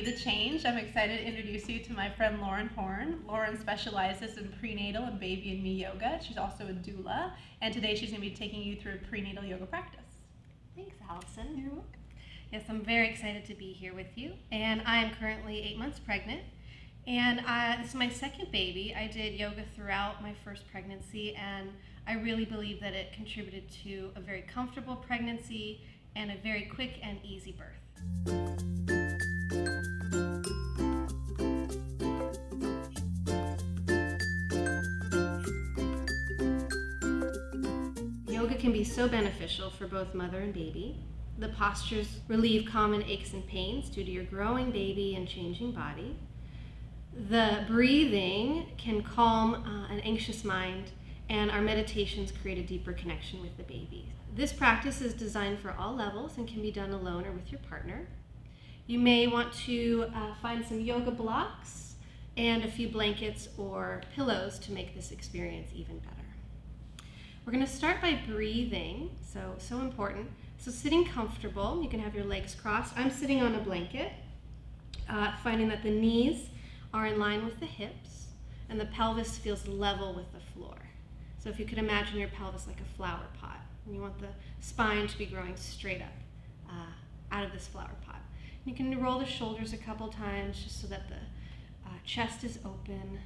the change. I'm excited to introduce you to my friend Lauren Horn. Lauren specializes in prenatal and baby and me yoga. She's also a doula, and today she's going to be taking you through a prenatal yoga practice. Thanks, Allison. You're welcome. Yes, I'm very excited to be here with you, and I am currently 8 months pregnant, and this is my second baby. I did yoga throughout my first pregnancy, and I really believe that it contributed to a very comfortable pregnancy and a very quick and easy birth. Yoga can be so beneficial for both mother and baby. The postures relieve common aches and pains due to your growing baby and changing body. The breathing can calm an anxious mind, and our meditations create a deeper connection with the baby. This practice is designed for all levels and can be done alone or with your partner. You may want to find some yoga blocks and a few blankets or pillows to make this experience even better. We're going to start by breathing, so important. So sitting comfortable, you can have your legs crossed. I'm sitting on a blanket, finding that the knees are in line with the hips and the pelvis feels level with the floor. So if you could imagine your pelvis like a flower pot, and you want the spine to be growing straight up out of this flower pot. You can roll the shoulders a couple times just so that the chest is open,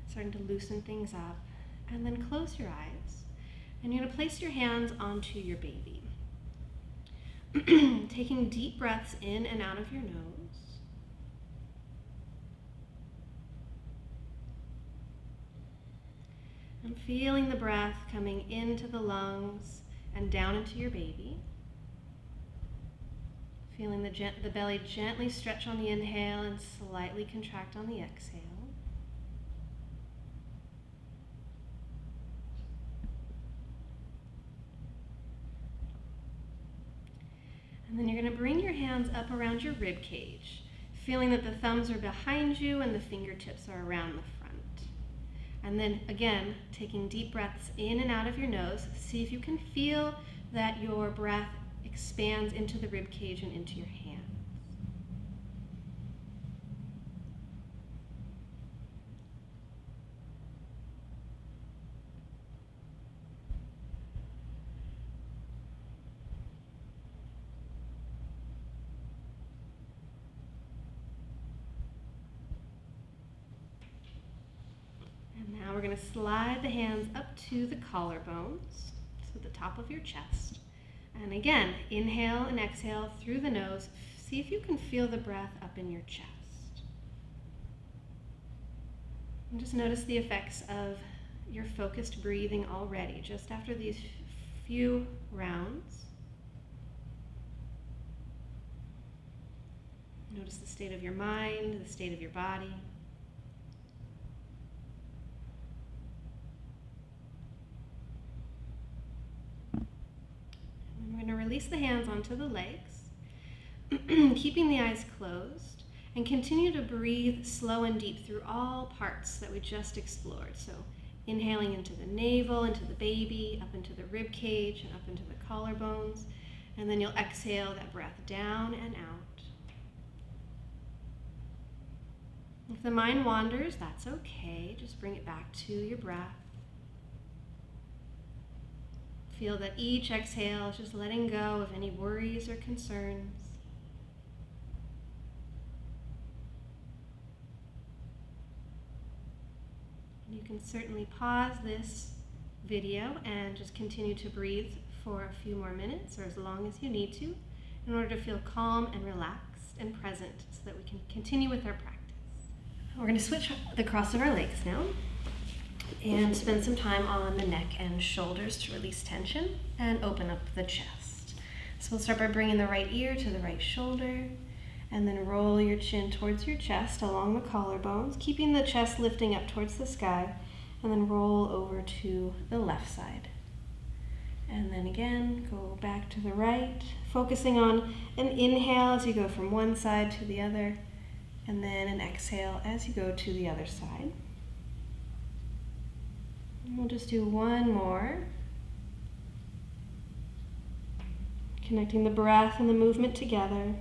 starting to loosen things up. And then close your eyes, and you're going to place your hands onto your baby. Taking deep breaths in and out of your nose. And feeling the breath coming into the lungs and down into your baby. Feeling the belly gently stretch on the inhale and slightly contract on the exhale. And then you're going to bring your hands up around your rib cage, feeling that the thumbs are behind you and the fingertips are around the front. And then again, taking deep breaths in and out of your nose. See if you can feel that your breath expands into the rib cage and into your hands. We're going to slide the hands up to the collarbones, so the top of your chest. And again, inhale and exhale through the nose. See if you can feel the breath up in your chest. And just notice the effects of your focused breathing already, just after these few rounds. Notice the state of your mind, the state of your body. We're going to release the hands onto the legs, keeping the eyes closed, and continue to breathe slow and deep through all parts that we just explored. So inhaling into the navel, into the baby, up into the rib cage, and up into the collarbones. And then you'll exhale that breath down and out. If the mind wanders, that's okay. Just bring it back to your breath. Feel that each exhale is just letting go of any worries or concerns. You can certainly pause this video and just continue to breathe for a few more minutes or as long as you need to in order to feel calm and relaxed and present so that we can continue with our practice. We're going to switch the cross of our legs now and spend some time on the neck and shoulders to release tension and open up the chest. So we'll start by bringing the right ear to the right shoulder and then roll your chin towards your chest along the collarbones, keeping the chest lifting up towards the sky, and then roll over to the left side. And then again, go back to the right, focusing on an inhale as you go from one side to the other, and then an exhale as you go to the other side. And we'll just do one more. Connecting the breath and the movement together.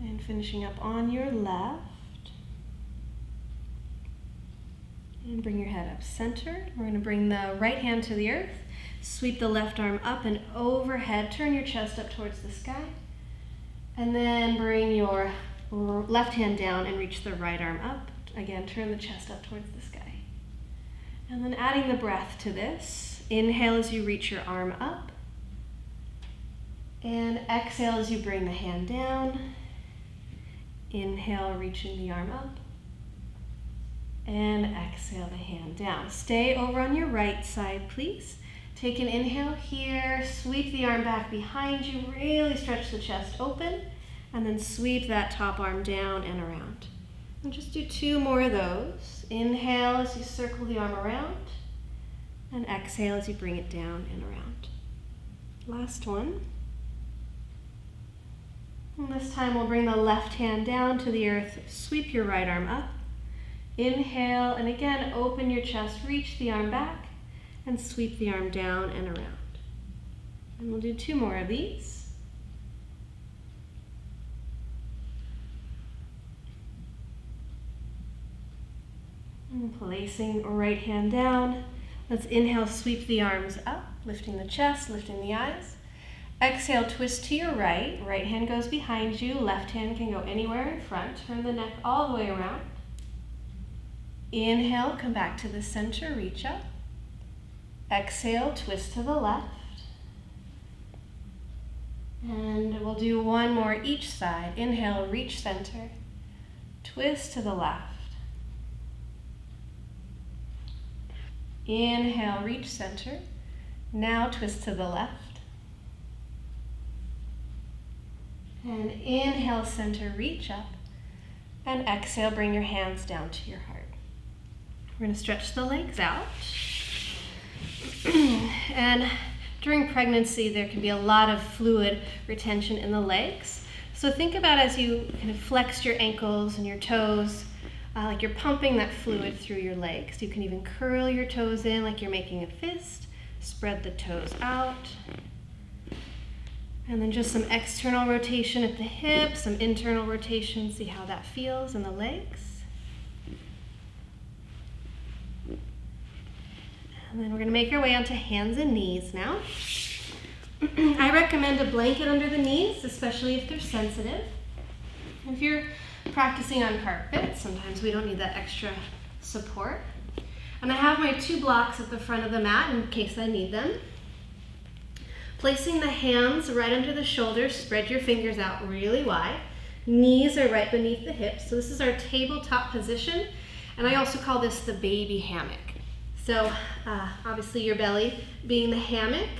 And finishing up on your left. And bring your head up center. We're going to bring the right hand to the earth. Sweep the left arm up and overhead. Turn your chest up towards the sky. And then bring your left hand down and reach the right arm up. Again, turn the chest up towards the sky. And then adding the breath to this. Inhale as you reach your arm up. And exhale as you bring the hand down. Inhale, reaching the arm up. And exhale the hand down. Stay over on your right side, please. Take an inhale here. Sweep the arm back behind you. Really stretch the chest open. And then sweep that top arm down and around. And just do 2 more of those. Inhale as you circle the arm around. And exhale as you bring it down and around. Last one. And this time we'll bring the left hand down to the earth. Sweep your right arm up. Inhale, and again, open your chest. Reach the arm back. And sweep the arm down and around. And we'll do 2 more of these. And placing right hand down. Let's inhale, sweep the arms up, lifting the chest, lifting the eyes. Exhale, twist to your right. Right hand goes behind you. Left hand can go anywhere in front. Turn the neck all the way around. Inhale, come back to the center, reach up. Exhale, twist to the left. And we'll do 1 more each side. Inhale, reach center. Twist to the left. Inhale, reach center. Now twist to the left. And inhale, center, reach up. And exhale, bring your hands down to your heart. We're going to stretch the legs out. And during pregnancy, there can be a lot of fluid retention in the legs. So think about as you kind of flex your ankles and your toes, like you're pumping that fluid through your legs. You can even curl your toes in like you're making a fist. Spread the toes out. And then just some external rotation at the hips, some internal rotation. See how that feels in the legs. And then we're going to make our way onto hands and knees now. I recommend a blanket under the knees, especially if they're sensitive. If you're practicing on carpet, sometimes we don't need that extra support. And I have my 2 blocks at the front of the mat in case I need them. Placing the hands right under the shoulders, spread your fingers out really wide. Knees are right beneath the hips. So this is our tabletop position. And I also call this the baby hammock. So obviously your belly being the hammock,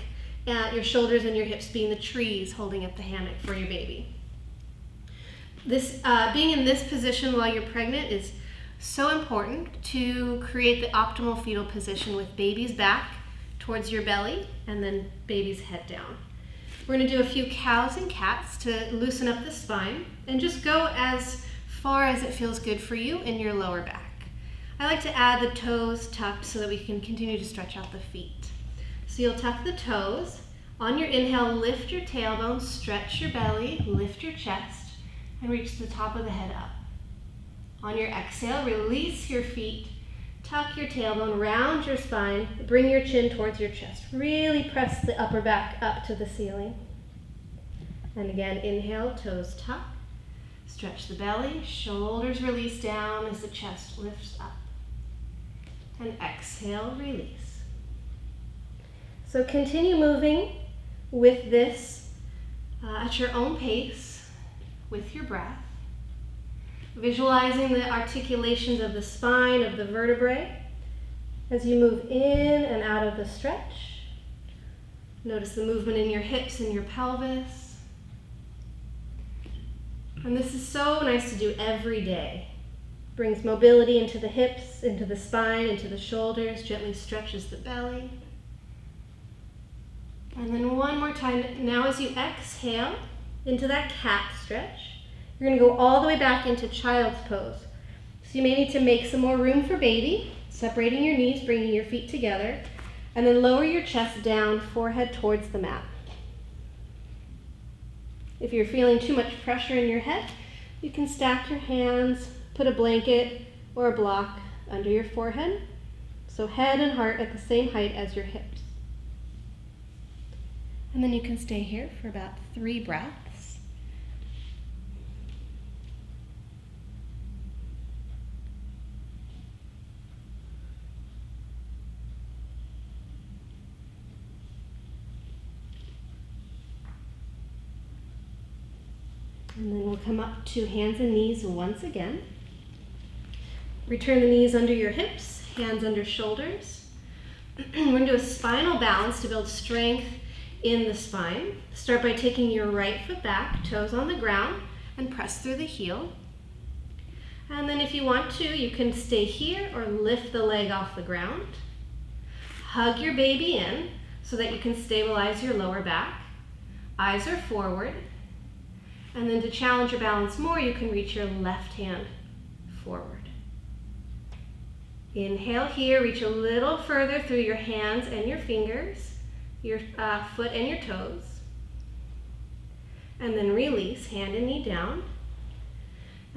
your shoulders and your hips being the trees holding up the hammock for your baby. This being in this position while you're pregnant is so important to create the optimal fetal position with baby's back towards your belly and then baby's head down. We're going to do a few cows and cats to loosen up the spine and just go as far as it feels good for you in your lower back. I like to add the toes tucked so that we can continue to stretch out the feet. So you'll tuck the toes. On your inhale, lift your tailbone, stretch your belly, lift your chest, and reach the top of the head up. On your exhale, release your feet, tuck your tailbone, round your spine, bring your chin towards your chest. Really press the upper back up to the ceiling. And again, inhale, toes tuck, stretch the belly, shoulders release down as the chest lifts up. And exhale, release. So continue moving with this at your own pace, with your breath. Visualizing the articulations of the spine, of the vertebrae, as you move in and out of the stretch. Notice the movement in your hips and your pelvis. And this is so nice to do every day. Brings mobility into the hips, into the spine, into the shoulders, gently stretches the belly. And then one more time. Now as you exhale into that cat stretch, you're going to go all the way back into child's pose. So you may need to make some more room for baby, separating your knees, bringing your feet together, and then lower your chest down, forehead towards the mat. If you're feeling too much pressure in your head, You can stack your hands, put a blanket or a block under your forehead, so head and heart at the same height as your hips. And then you can stay here for about 3 breaths. And then we'll come up to hands and knees once again. Return the knees under your hips, hands under shoulders. We're going to do a spinal balance to build strength in the spine. Start by taking your right foot back, toes on the ground, and press through the heel. And then if you want to, you can stay here or lift the leg off the ground. Hug your baby in so that you can stabilize your lower back. Eyes are forward. And then to challenge your balance more, you can reach your left hand forward. Inhale here, reach a little further through your hands and your fingers, your foot and your toes. And then release, hand and knee down.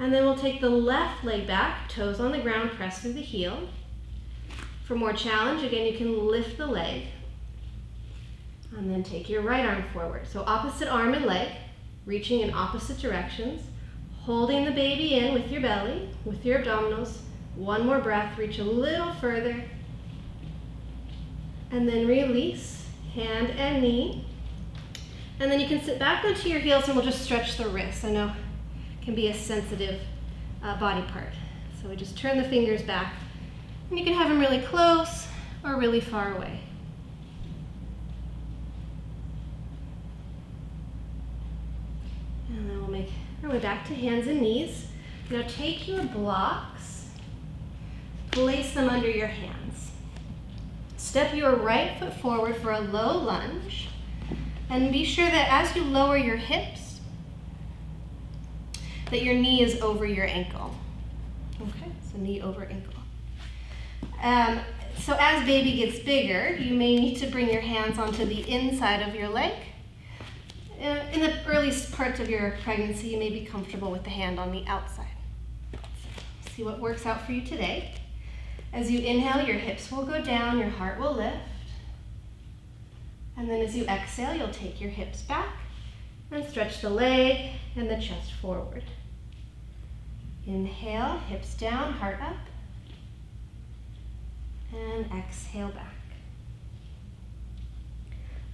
And then we'll take the left leg back, toes on the ground, press through the heel. For more challenge, again, you can lift the leg. And then take your right arm forward. So opposite arm and leg, reaching in opposite directions, holding the baby in with your belly, with your abdominals. One more breath, reach a little further. And then release, hand and knee. And then you can sit back onto your heels and we'll just stretch the wrists. I know it can be a sensitive body part. So we just turn the fingers back. And you can have them really close or really far away. And then we'll make our way back to hands and knees. Now take your blocks, place them under your hands. Step your right foot forward for a low lunge. And be sure that as you lower your hips, that your knee is over your ankle. Okay, so knee over ankle. So as baby gets bigger, you may need to bring your hands onto the inside of your leg. In the earliest parts of your pregnancy, you may be comfortable with the hand on the outside. See what works out for you today. As you inhale, your hips will go down, your heart will lift. And then as you exhale, you'll take your hips back and stretch the leg and the chest forward. Inhale, hips down, heart up. And exhale back.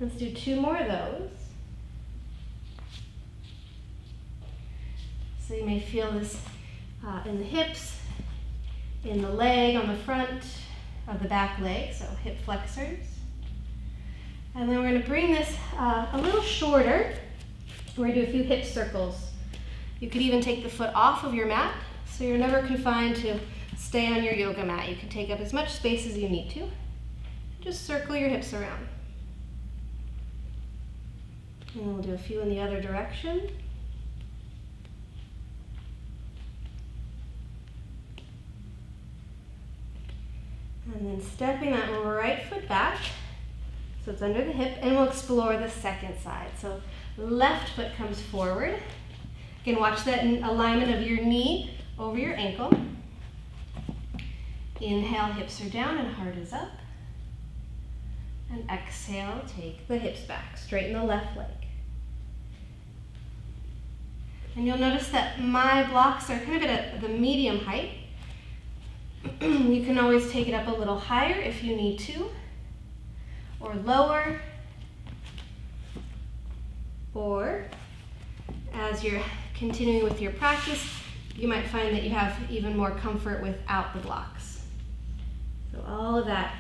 Let's do 2 more of those. So you may feel this in the hips, in the leg, on the front of the back leg, so hip flexors. And then we're going to bring this a little shorter. We're going to do a few hip circles. You could even take the foot off of your mat, so you're never confined to stay on your yoga mat. You can take up as much space as you need to. Just circle your hips around. And we'll do a few in the other direction. And then stepping that right foot back, so it's under the hip, and we'll explore the second side. So left foot comes forward. You can watch that in alignment of your knee over your ankle. Inhale, hips are down and heart is up. And exhale, take the hips back, straighten the left leg. And you'll notice that my blocks are kind of at the medium height. You can always take it up a little higher if you need to, or lower, or as you're continuing with your practice, you might find that you have even more comfort without the blocks. So all of that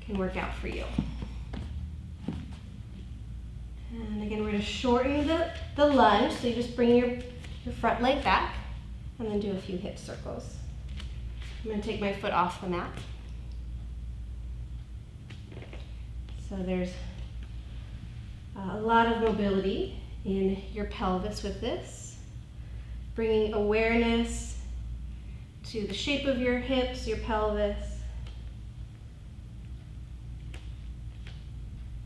can work out for you. And again, we're going to shorten the lunge, so you just bring your front leg back and then do a few hip circles. I'm going to take my foot off the mat. So there's a lot of mobility in your pelvis with this, bringing awareness to the shape of your hips, your pelvis.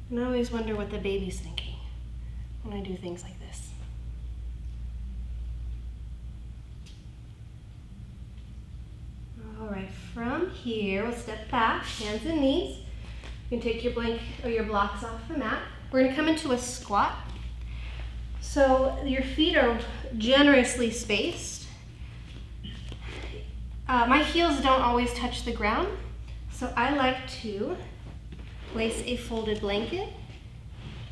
And I always wonder what the baby's thinking when I do things like this. From here, we'll step back, hands and knees. You can take your blanket or your blocks off the mat. We're gonna come into a squat. So your feet are generously spaced. My heels don't always touch the ground, so I like to place a folded blanket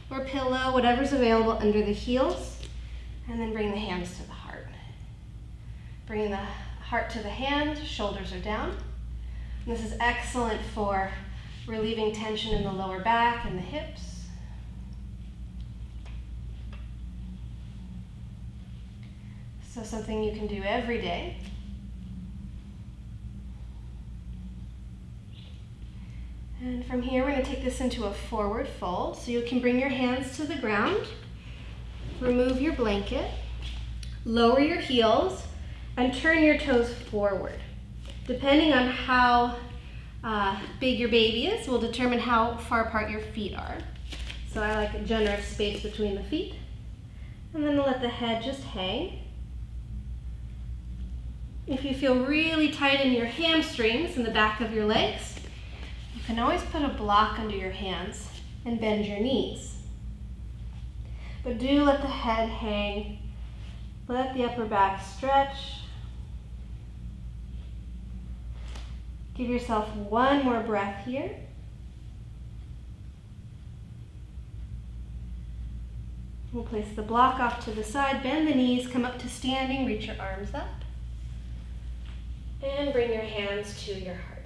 or pillow, whatever's available under the heels, and then bring the hands to the heart. Bringing the heart to the hand, shoulders are down. And this is excellent for relieving tension in the lower back and the hips. So something you can do every day. And from here, we're going to take this into a forward fold. So you can bring your hands to the ground, remove your blanket, lower your heels, and turn your toes forward. Depending on how big your baby is will determine how far apart your feet are. So I like a generous space between the feet. And then let the head just hang. If you feel really tight in your hamstrings and the back of your legs, you can always put a block under your hands and bend your knees. But do let the head hang. Let the upper back stretch. Give yourself one more breath here. We'll place the block off to the side, bend the knees, come up to standing, reach your arms up. And bring your hands to your heart.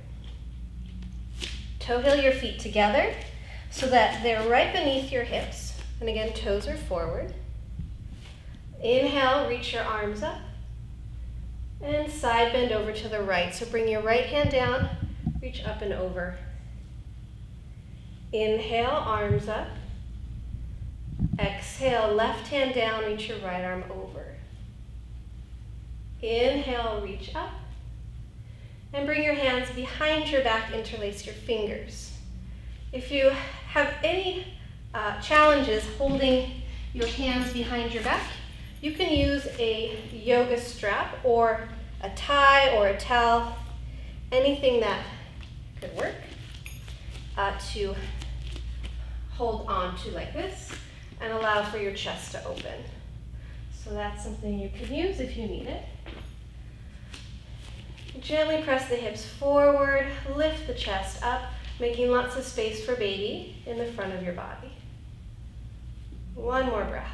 Toe heel your feet together so that they're right beneath your hips. And again, toes are forward. Inhale, reach your arms up. And side bend over to the right. So bring your right hand down, reach up and over. Inhale, arms up. Exhale, left hand down, reach your right arm over. Inhale, reach up. And bring your hands behind your back, interlace your fingers. If you have any challenges holding your hands behind your back, you can use a yoga strap or a tie or a towel, anything that could work to hold on to like this and allow for your chest to open. So that's something you can use if you need it. Gently press the hips forward, lift the chest up, making lots of space for baby in the front of your body. One more breath.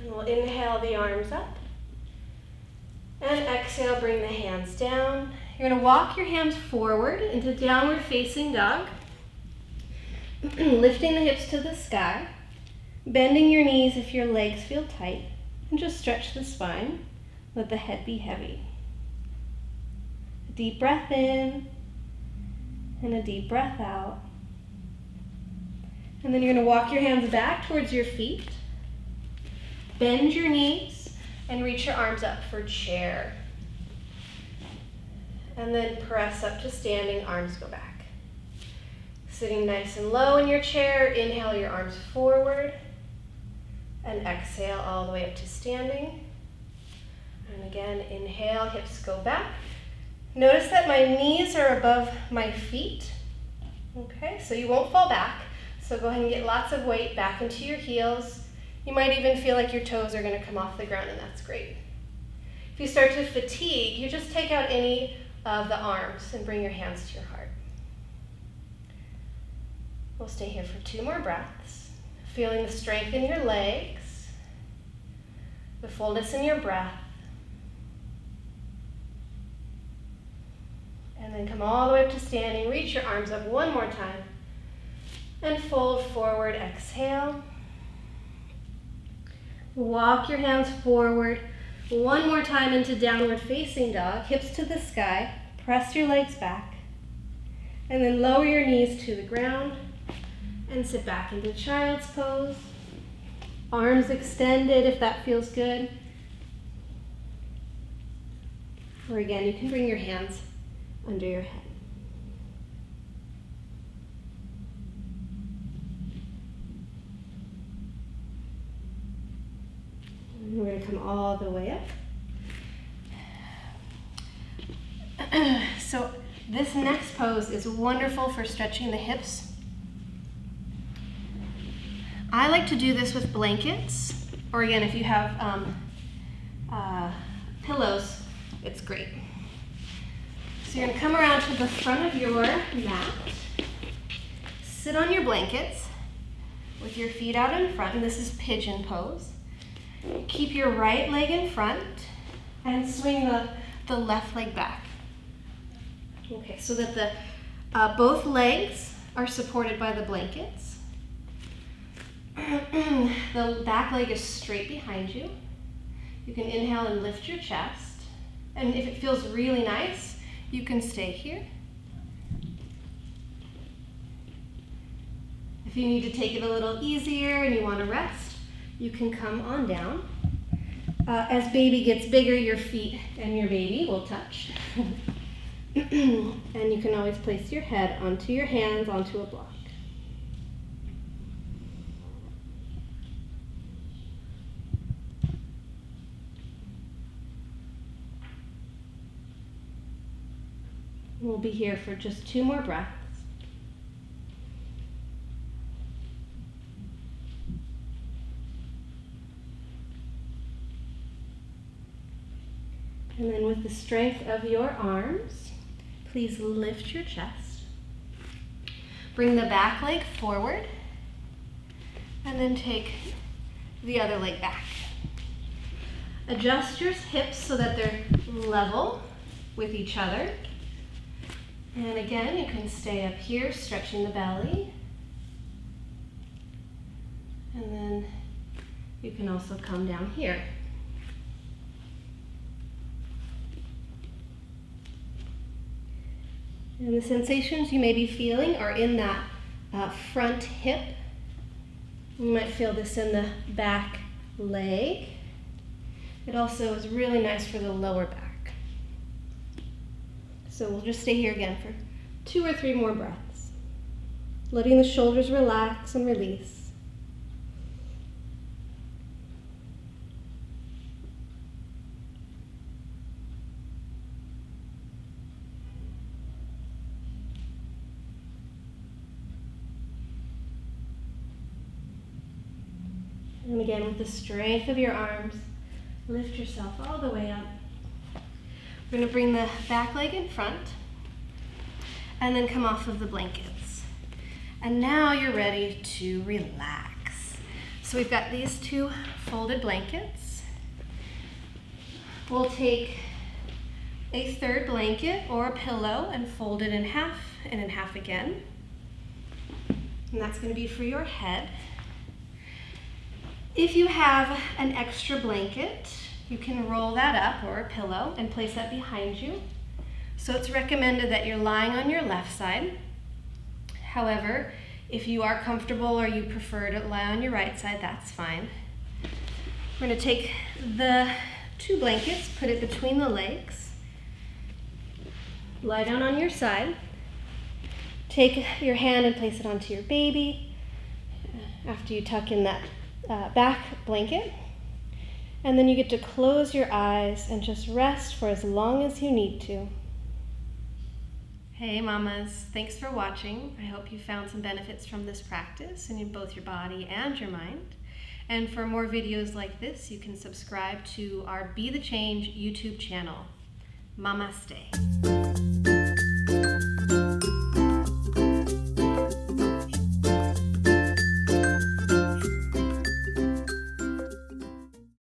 And we'll inhale the arms up. And exhale, bring the hands down. You're going to walk your hands forward into downward facing dog. Lifting the hips to the sky. Bending your knees if your legs feel tight. And just stretch the spine. Let the head be heavy. A deep breath in. And a deep breath out. And then you're going to walk your hands back towards your feet. Bend your knees and reach your arms up for chair. And then press up to standing, arms go back. Sitting nice and low in your chair, inhale your arms forward. And exhale all the way up to standing. And again, inhale, hips go back. Notice that my knees are above my feet. Okay, so you won't fall back. So go ahead and get lots of weight back into your heels. You might even feel like your toes are going to come off the ground, and that's great. If you start to fatigue, you just take out any of the arms and bring your hands to your heart. We'll stay here for 2 more breaths. Feeling the strength in your legs, the fullness in your breath. And then come all the way up to standing. Reach your arms up one more time. And fold forward, exhale. Walk your hands forward. One more time into downward facing dog. Hips to the sky. Press your legs back. And then lower your knees to the ground. And sit back into child's pose. Arms extended if that feels good. Or again, you can bring your hands under your head. And we're going to come all the way up. So this next pose is wonderful for stretching the hips. I like to do this with blankets, or again, if you have pillows, it's great. So you're going to come around to the front of your mat, sit on your blankets with your feet out in front, and this is pigeon pose. Keep your right leg in front and swing the left leg back. Okay, so that the both legs are supported by the blankets. The back leg is straight behind you. You can inhale and lift your chest. And if it feels really nice, you can stay here. If you need to take it a little easier and you want to rest, you can come on down. As baby gets bigger, your feet and your baby will touch. And you can always place your head onto your hands, onto a block. We'll be here for just 2 more breaths. And then with the strength of your arms, please lift your chest. Bring the back leg forward, and then take the other leg back. Adjust your hips so that they're level with each other. And again, you can stay up here, stretching the belly. And then you can also come down here. And the sensations you may be feeling are in that front hip. You might feel this in the back leg. It also is really nice for the lower back. So we'll just stay here again for 2 or 3 more breaths, letting the shoulders relax and release. And again, with the strength of your arms, lift yourself all the way up. We're going to bring the back leg in front and then come off of the blankets. And now you're ready to relax. So we've got these 2 folded blankets. We'll take a 3rd blanket or a pillow and fold it in half and in half again. And that's going to be for your head. If you have an extra blanket, you can roll that up, or a pillow, and place that behind you. So it's recommended that you're lying on your left side. However, if you are comfortable or you prefer to lie on your right side, that's fine. We're going to take the 2 blankets, put it between the legs, lie down on your side, take your hand and place it onto your baby after you tuck in that back blanket. And then you get to close your eyes and just rest for as long as you need to. Hey mamas, thanks for watching. I hope you found some benefits from this practice in both your body and your mind. And for more videos like this, you can subscribe to our Be the Change YouTube channel. Namaste.